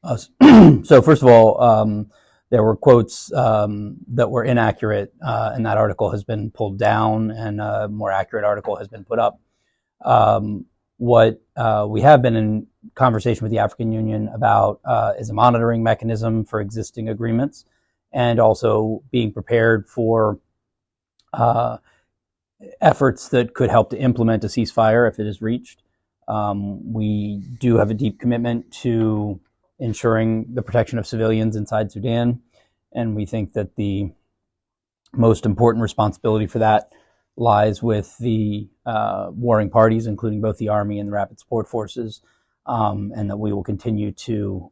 So first of all, there were quotes that were inaccurate, and that article has been pulled down, and a more accurate article has been put up. What we have been in conversation with the African Union about is a monitoring mechanism for existing agreements, and also being prepared for efforts that could help to implement a ceasefire if it is reached. We do have a deep commitment to ensuring the protection of civilians inside Sudan, and we think that the most important responsibility for that lies with the warring parties, including both the Army and the Rapid Support Forces, and that we will continue to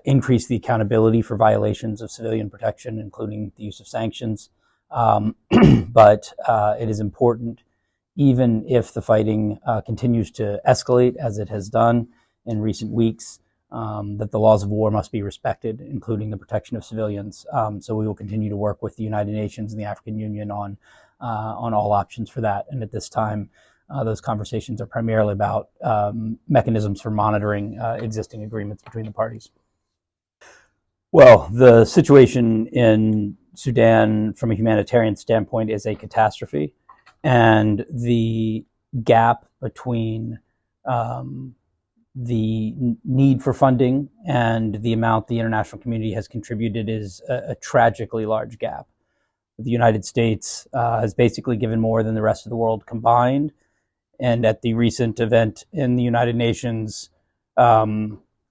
increase the accountability for violations of civilian protection, including the use of sanctions. But it is important, even if the fighting continues to escalate as it has done in recent weeks, that the laws of war must be respected, including the protection of civilians. So we will continue to work with the United Nations and the African Union on all options for that. And at this time, those conversations are primarily about mechanisms for monitoring existing agreements between the parties. Well, the situation in Sudan from a humanitarian standpoint is a catastrophe, and the gap between the need for funding and the amount the international community has contributed is a tragically large gap. The United States has basically given more than the rest of the world combined, and at the recent event in the United Nations,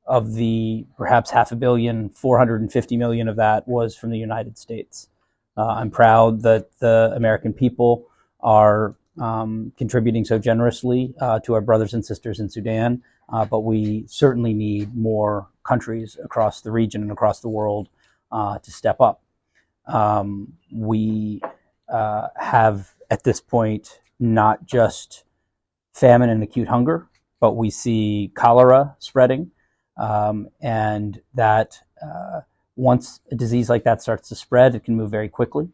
of the perhaps $500 million, $450 million of that was from the United States. I'm proud that the American people are contributing so generously to our brothers and sisters in Sudan, but we certainly need more countries across the region and across the world to step up. We have at this point not just famine and acute hunger, but we see cholera spreading, and that once a disease like that starts to spread, it can move very quickly.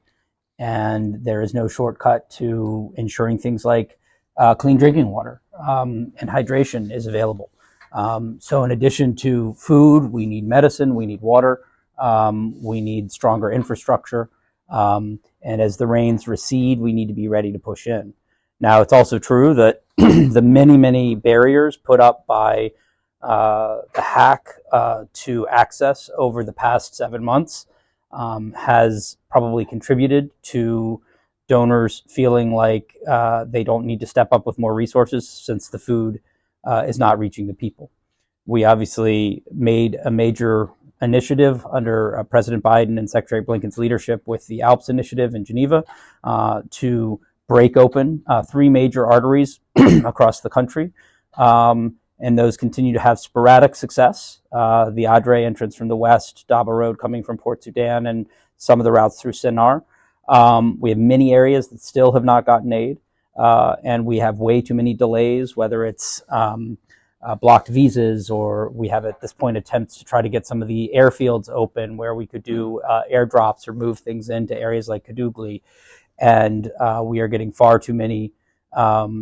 And there is no shortcut to ensuring things like clean drinking water and hydration is available. So in addition to food, we need medicine, we need water, we need stronger infrastructure. And as the rains recede, we need to be ready to push in. Now, it's also true that the many, many barriers put up by the hack to access over the past 7 months has probably contributed to donors feeling like they don't need to step up with more resources since the food is not reaching the people. We obviously made a major initiative under President Biden and Secretary Blinken's leadership with the ALPS initiative in Geneva to break open 3 major arteries across the country. And those continue to have sporadic success. The Adre entrance from the west, Daba Road coming from Port Sudan, and some of the routes through Sennar. We have many areas that still have not gotten aid, and we have way too many delays, whether it's blocked visas, or we have at this point attempts to try to get some of the airfields open where we could do airdrops or move things into areas like Kadugli. And we are getting far too many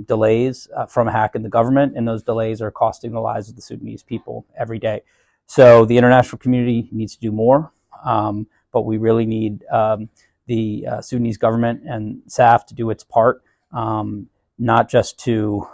delays from hack in the government, and those delays are costing the lives of the Sudanese people every day. So the international community needs to do more, but we really need the Sudanese government and SAF to do its part, not just to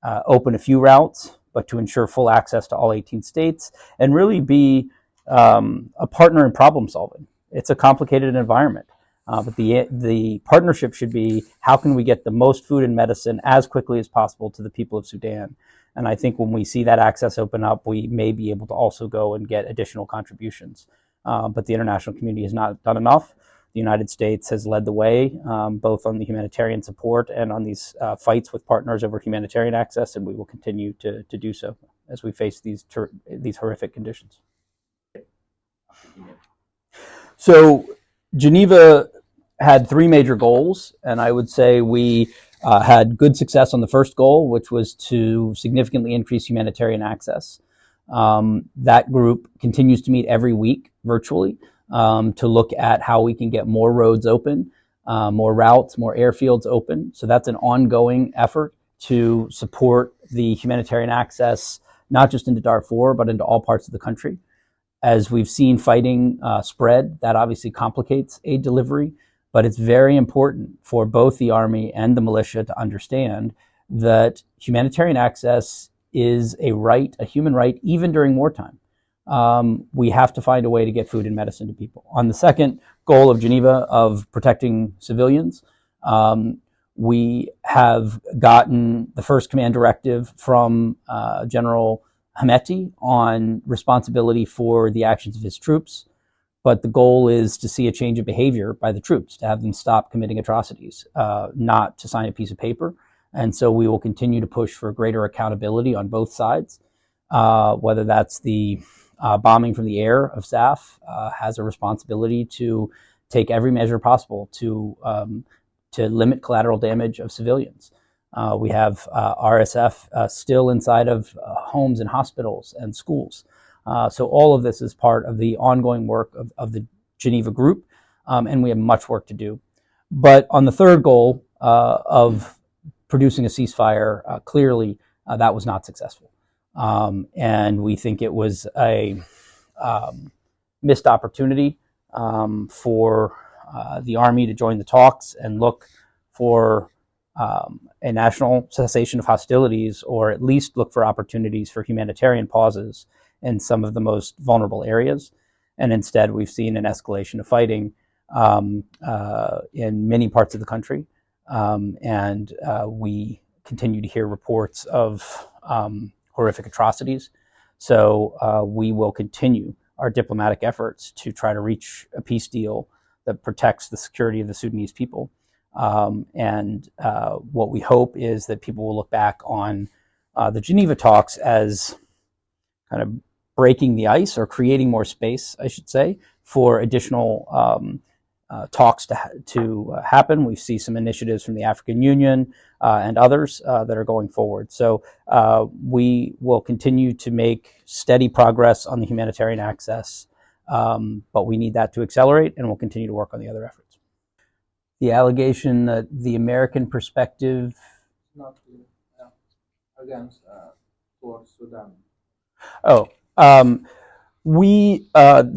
open a few routes, but to ensure full access to all 18 states and really be a partner in problem solving. It's a complicated environment. But the partnership should be, how can we get the most food and medicine as quickly as possible to the people of Sudan? And I think when we see that access open up, we may be able to also go and get additional contributions. But the international community has not done enough. The United States has led the way, both on the humanitarian support and on these fights with partners over humanitarian access, and we will continue to do so as we face these horrific conditions. So Geneva had 3 major goals, and I would say we had good success on the first goal, which was to significantly increase humanitarian access. That group continues to meet every week virtually to look at how we can get more roads open, more routes, more airfields open. So that's an ongoing effort to support the humanitarian access not just into Darfur, but into all parts of the country. As we've seen fighting spread, that obviously complicates aid delivery, but it's very important for both the army and the militia to understand that humanitarian access is a right, a human right, even during wartime. We have to find a way to get food and medicine to people. On the second goal of Geneva of protecting civilians, we have gotten the first command directive from General Hameti on responsibility for the actions of his troops. But the goal is to see a change of behavior by the troops, to have them stop committing atrocities, not to sign a piece of paper. And so we will continue to push for greater accountability on both sides, whether that's the bombing from the air of SAF has a responsibility to take every measure possible to limit collateral damage of civilians. We have RSF still inside of homes and hospitals and schools. So all of this is part of the ongoing work of the Geneva group, and we have much work to do. But on the third goal of producing a ceasefire, clearly that was not successful. And we think it was a missed opportunity for the army to join the talks and look for a national cessation of hostilities, or at least look for opportunities for humanitarian pauses in some of the most vulnerable areas. And instead, we've seen an escalation of fighting in many parts of the country. And we continue to hear reports of horrific atrocities. So we will continue our diplomatic efforts to try to reach a peace deal that protects the security of the Sudanese people. And what we hope is that people will look back on the Geneva talks as kind of breaking the ice, or creating more space, I should say, for additional talks to happen. We see some initiatives from the African Union and others that are going forward. So we will continue to make steady progress on the humanitarian access, but we need that to accelerate, and we'll continue to work on the other efforts. The allegation that the American perspective not against towards Sudan. The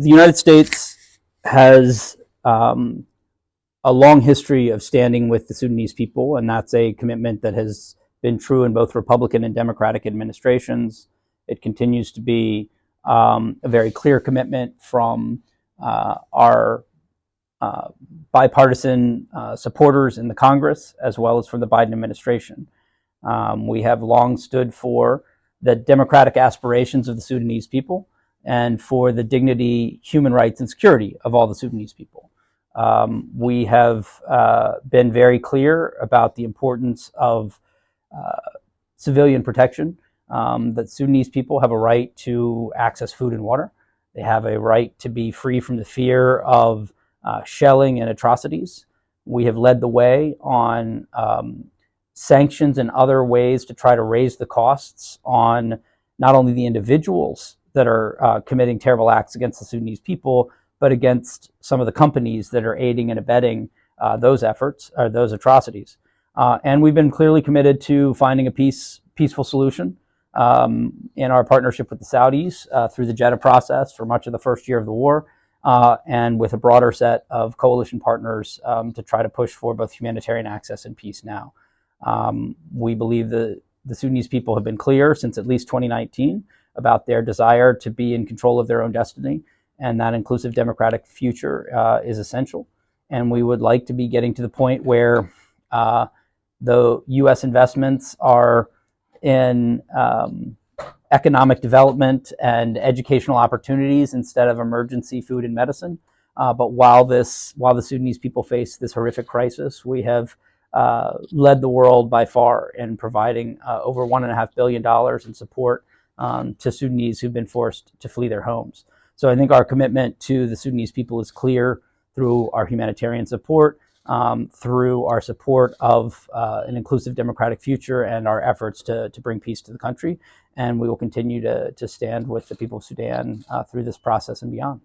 United States has a long history of standing with the Sudanese people, and that's a commitment that has been true in both Republican and Democratic administrations. It continues to be a very clear commitment from our bipartisan supporters in the Congress, as well as from the Biden administration. We have long stood for the democratic aspirations of the Sudanese people and for the dignity, human rights, and security of all the Sudanese people. We have been very clear about the importance of civilian protection, that Sudanese people have a right to access food and water. They have a right to be free from the fear of shelling and atrocities. We have led the way on sanctions and other ways to try to raise the costs on not only the individuals that are committing terrible acts against the Sudanese people, but against some of the companies that are aiding and abetting those efforts, or those atrocities. And we've been clearly committed to finding a peaceful solution in our partnership with the Saudis through the Jeddah process for much of the first year of the war, and with a broader set of coalition partners to try to push for both humanitarian access and peace now. We believe that the Sudanese people have been clear since at least 2019 about their desire to be in control of their own destiny, and that inclusive democratic future is essential. And we would like to be getting to the point where the U.S. investments are in economic development and educational opportunities instead of emergency food and medicine. But while the Sudanese people face this horrific crisis, we have led the world by far in providing over $1.5 billion in support to Sudanese who've been forced to flee their homes. So I think our commitment to the Sudanese people is clear through our humanitarian support, through our support of an inclusive democratic future, and our efforts to bring peace to the country. And we will continue to stand with the people of Sudan through this process and beyond.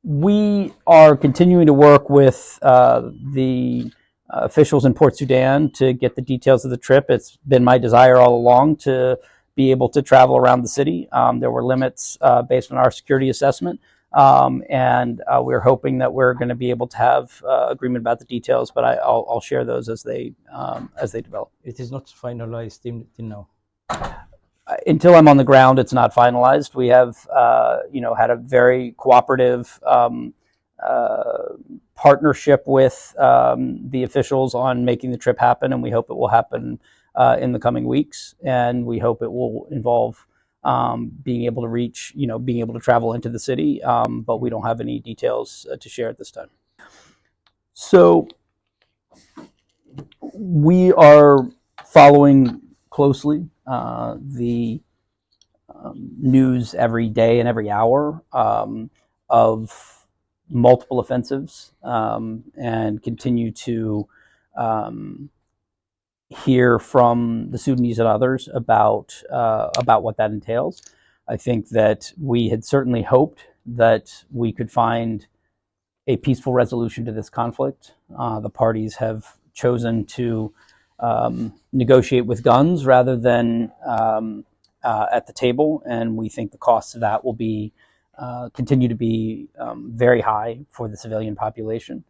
We are continuing to work with the officials in Port Sudan to get the details of the trip. It's been my desire all along to be able to travel around the city. There were limits based on our security assessment, and we're hoping that we're going to be able to have agreement about the details. But I'll share those as they develop. It is not finalized till now. Until I'm on the ground, it's not finalized. We have, had a very cooperative partnership with the officials on making the trip happen, and we hope it will happen in the coming weeks. And we hope it will involve being able to travel into the city, but we don't have any details to share at this time. So we are following closely the news every day and every hour of multiple offensives, and continue to hear from the Sudanese and others about what that entails. I think that we had certainly hoped that we could find a peaceful resolution to this conflict. The parties have chosen to negotiate with guns rather than at the table, and we think the costs of that will be continue to be very high for the civilian population.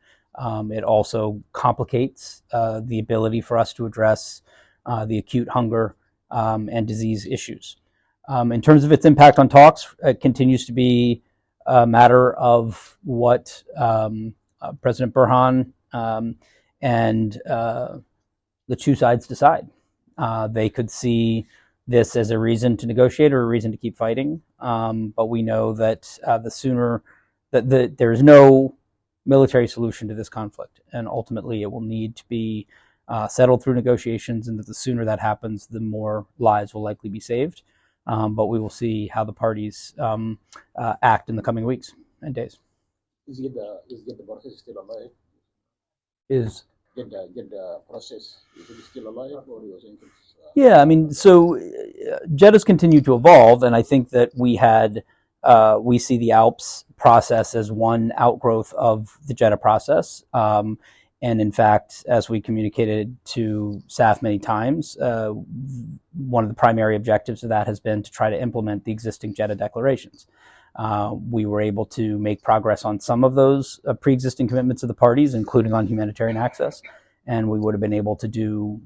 It also complicates the ability for us to address the acute hunger and disease issues. In terms of its impact on talks, it continues to be a matter of what President Burhan and the two sides decide. They could see this as a reason to negotiate or a reason to keep fighting, but we know that the sooner that there is no military solution to this conflict, and ultimately it will need to be settled through negotiations, and that the sooner that happens, the more lives will likely be saved. But we will see how the parties act in the coming weeks and days. Is the process still alive? Is the process, is it still alive, or you think it's yeah, I mean, so Jeddah's continued to evolve, and I think that we see the ALPS process as one outgrowth of the Jeddah process. And in fact, as we communicated to SAF many times, one of the primary objectives of that has been to try to implement the existing Jeddah declarations. We were able to make progress on some of those pre-existing commitments of the parties, including on humanitarian access. And we would have been able to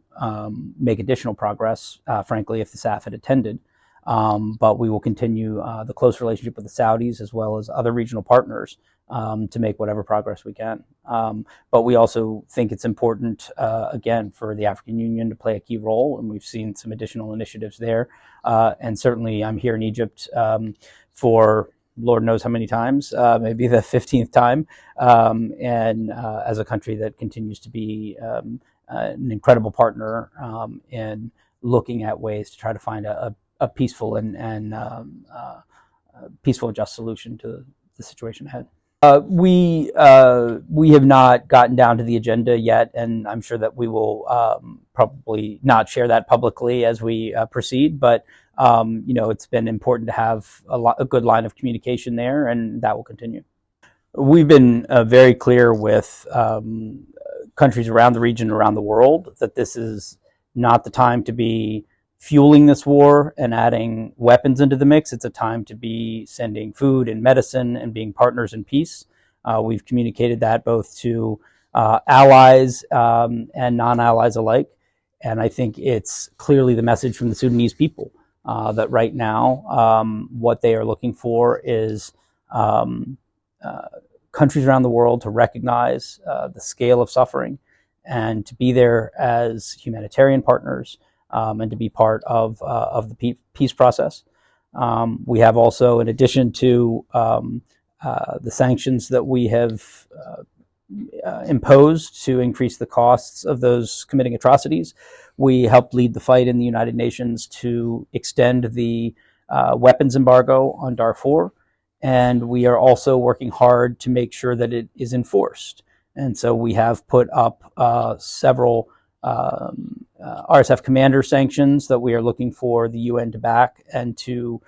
make additional progress, frankly, if the SAF had attended. But we will continue the close relationship with the Saudis as well as other regional partners to make whatever progress we can. But we also think it's important, again, for the African Union to play a key role, and we've seen some additional initiatives there. And certainly I'm here in Egypt for Lord knows how many times, maybe the 15th time, and as a country that continues to be an incredible partner in looking at ways to try to find a peaceful and peaceful and just solution to the situation ahead. We have not gotten down to the agenda yet, and I'm sure that we will probably not share that publicly as we proceed. But it's been important to have a good line of communication there, and that will continue. We've been very clear with countries around the region, around the world, that this is not the time to be fueling this war and adding weapons into the mix. It's a time to be sending food and medicine and being partners in peace. We've communicated that both to allies and non-allies alike. And I think it's clearly the message from the Sudanese people that right now what they are looking for is countries around the world to recognize the scale of suffering and to be there as humanitarian partners, and to be part of the peace process. We have also, in addition to the sanctions that we have imposed to increase the costs of those committing atrocities, we helped lead the fight in the United Nations to extend the weapons embargo on Darfur, and we are also working hard to make sure that it is enforced. And so we have put up several RSF commander sanctions that we are looking for the UN to back and to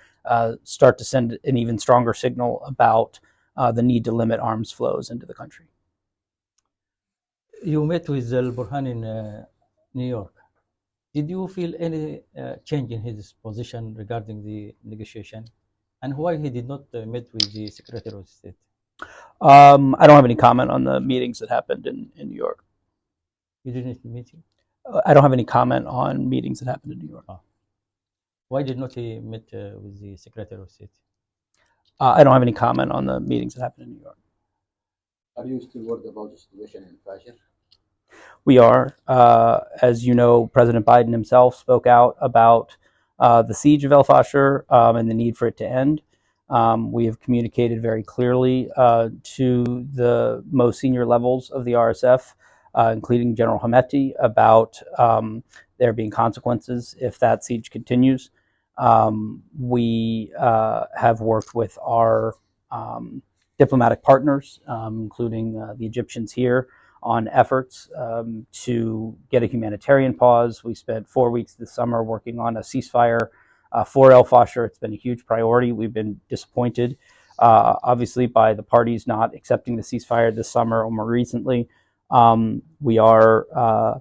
start to send an even stronger signal about the need to limit arms flows into the country. You met with Al Burhan in New York. Did you feel any change in his position regarding the negotiation, and why he did not meet with the Secretary of State? I don't have any comment on the meetings that happened in New York. You didn't meet him. I don't have any comment on meetings that happened in New York. Why did not he meet with the Secretary of State? I don't have any comment on the meetings that happened in New York. Are you still worried about the situation in Fashir? We are. As you know, President Biden himself spoke out about the siege of El Fasher and the need for it to end. We have communicated very clearly to the most senior levels of the RSF, including General Hameti, about there being consequences if that siege continues. We have worked with our diplomatic partners, including the Egyptians here, on efforts to get a humanitarian pause. We spent 4 weeks this summer working on a ceasefire for El Fasher. It's been a huge priority. We've been disappointed, obviously, by the parties not accepting the ceasefire this summer or more recently. We are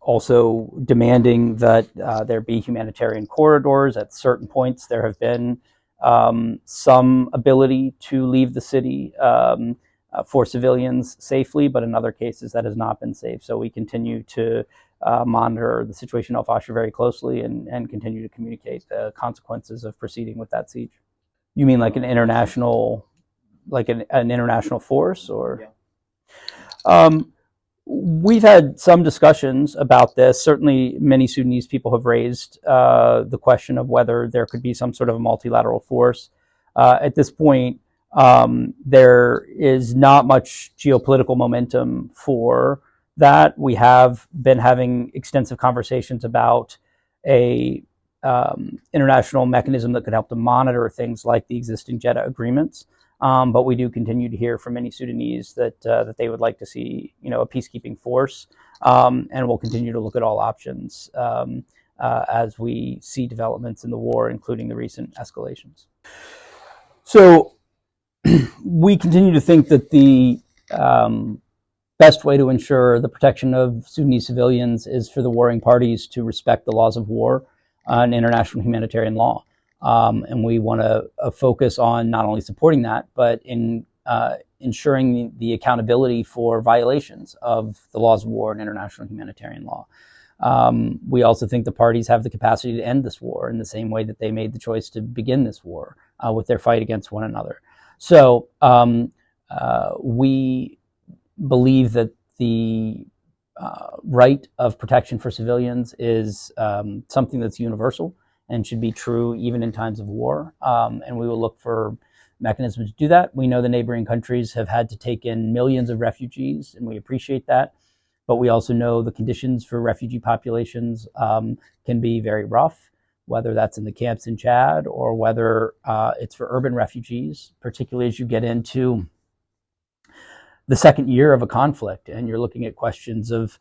also demanding that there be humanitarian corridors. At certain points, there have been some ability to leave the city for civilians safely, but in other cases that has not been safe. So we continue to monitor the situation in El Fasher very closely and continue to communicate the consequences of proceeding with that siege. You mean like an international, like an international force, or? Yeah. We've had some discussions about this. Certainly, many Sudanese people have raised the question of whether there could be some sort of a multilateral force. At this point, there is not much geopolitical momentum for that. We have been having extensive conversations about a international mechanism that could help to monitor things like the existing Jeddah agreements. But we do continue to hear from many Sudanese that they would like to see, a peacekeeping force, and we'll continue to look at all options as we see developments in the war, including the recent escalations. So we continue to think that the best way to ensure the protection of Sudanese civilians is for the warring parties to respect the laws of war and international humanitarian law. And we want to focus on not only supporting that, but in ensuring the accountability for violations of the laws of war and international humanitarian law. We also think the parties have the capacity to end this war in the same way that they made the choice to begin this war with their fight against one another. So we believe that the right of protection for civilians is something that's universal and should be true even in times of war. And we will look for mechanisms to do that. We know the neighboring countries have had to take in millions of refugees, and we appreciate that. But we also know the conditions for refugee populations can be very rough, whether that's in the camps in Chad or whether it's for urban refugees, particularly as you get into the second year of a conflict and you're looking at questions of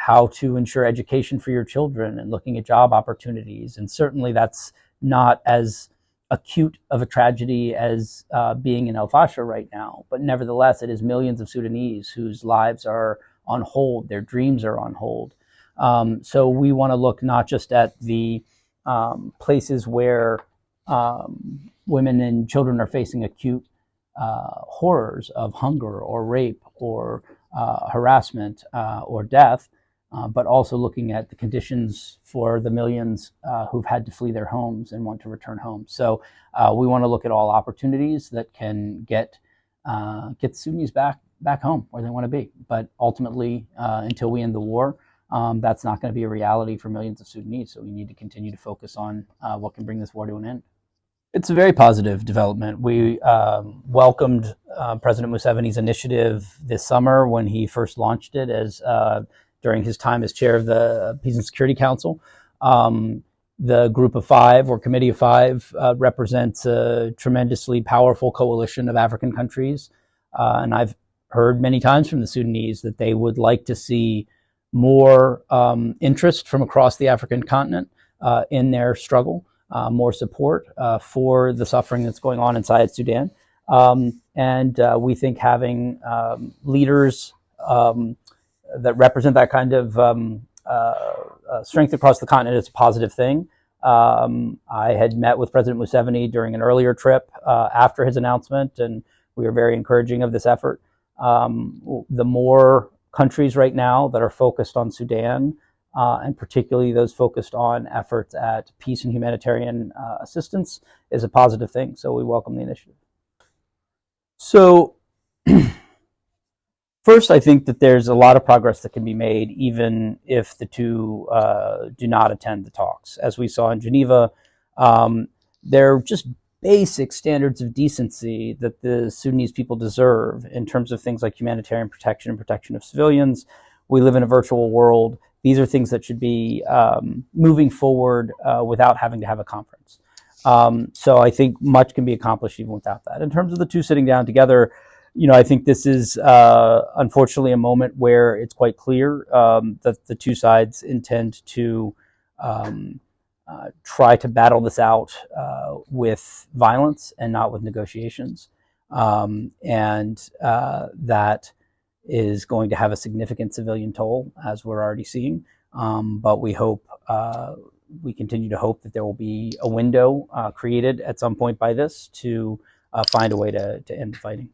how to ensure education for your children and looking at job opportunities. And certainly that's not as acute of a tragedy as being in El Fasher right now. But nevertheless, it is millions of Sudanese whose lives are on hold, their dreams are on hold. So we want to look not just at the places where women and children are facing acute horrors of hunger or rape or harassment or death, but also looking at the conditions for the millions who've had to flee their homes and want to return home. So we want to look at all opportunities that can get Sunnis back home where they want to be. But ultimately, until we end the war, that's not going to be a reality for millions of Sudanese. So we need to continue to focus on what can bring this war to an end. It's a very positive development. We welcomed President Museveni's initiative this summer when he first launched it as during his time as chair of the Peace and Security Council. The Group of Five, or Committee of Five, represents a tremendously powerful coalition of African countries. And I've heard many times from the Sudanese that they would like to see more interest from across the African continent in their struggle. More support for the suffering that's going on inside Sudan. And we think having leaders that represent that kind of strength across the continent is a positive thing. I had met with President Museveni during an earlier trip after his announcement, and we were very encouraging of this effort. The more countries right now that are focused on Sudan, and particularly those focused on efforts at peace and humanitarian assistance, is a positive thing. So we welcome the initiative. So first, I think that there's a lot of progress that can be made even if the two do not attend the talks. As we saw in Geneva, there are just basic standards of decency that the Sudanese people deserve in terms of things like humanitarian protection and protection of civilians. We live in a virtual world. These are things that should be moving forward without having to have a conference. So I think much can be accomplished even without that. In terms of the two sitting down together, I think this is unfortunately a moment where it's quite clear that the two sides intend to try to battle this out with violence and not with negotiations. And that is going to have a significant civilian toll, as we're already seeing. But we continue to hope that there will be a window created at some point by this to find a way to end the fighting.